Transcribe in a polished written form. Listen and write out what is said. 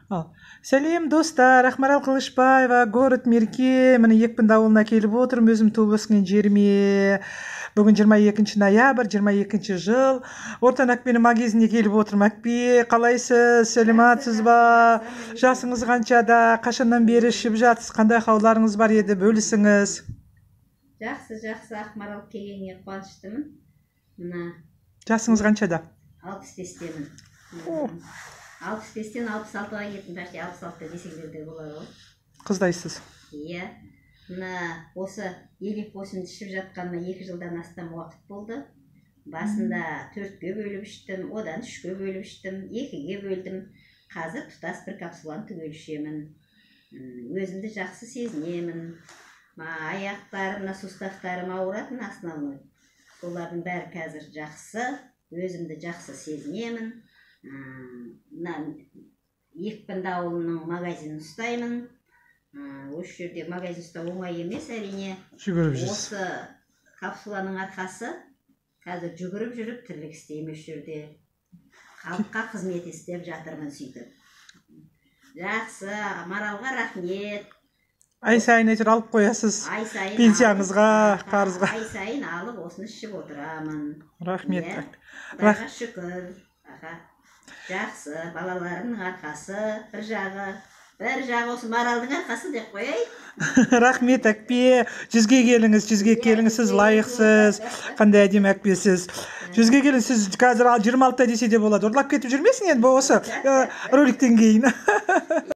Сәлем достар, Ақмарал Қылышбаева, город Мерке. Міне екпінді ауылына келіп отырмын, өзім туып өскен жеріме. Бүгін 22 ноябрь, 22 жыл. Ортан Ақпені магазиніне келіп отырмын. Ақпе, қалайсыз? Сәлематсыз ба? Жасыңыз қаншада? Қашаннан бері ішіп жатсыз? Қандай хауларыңыз бар еді? Бөлісіңіз. Жақсы, Ақмарал келгенге қуаныштымын. Мына Жасыңыз қаншада? 65-темін. 65-тен 66-ға кеттім, почти 66 десеңдер де болады ғой. Қыздайсыз. Иә. Мына осы елек босымды ішіп жатқаныма 2 жылдан астам уақыт болды. Басында 4-ге бөліп іштім, одан 3-ге бөліп іштім, 2-ге бөлдім. Қазір тұтас бір капсуланы түгел ішемін. Өзімді жақсы сезінемін. Аяқтарым, суставтарым ауыратын основной. Солардың бәрі қазір жақсы, өзімді жақсы сезінемін. Екпінді ауылының магазинін ұстаймын. Осы жерде магазин ұстау оңай емес, әрине. Жүгіріп жүрсіз. Осы капсуланың арқасы қазір жүгіріп жүріп тірлік істеймін осы жерде. Халыққа қызмет істеп жатырмын сөйтіп. Жақсы, Маралға рахмет. Ай сайын әйтеуір алып қоясыз. Пенсияңызға, қарызға. Ай сайын алып осыны ішіп отырамын. Рахмет. Құдайға шүкір. Жақсы, балаларымның арқасы, бір жағы осы Маралдың арқасы деп қояй. Рахмет, Ақпе. 100-ге келіңіз, 100-ге келіңіз, сіз лайықсыз. Қандай әдемі Ақпесіз. 100-ге келіңіз, сіз қазір 26 десе де болады. Ұрлап кетіп жүрмесін енді осы роликтен кейін.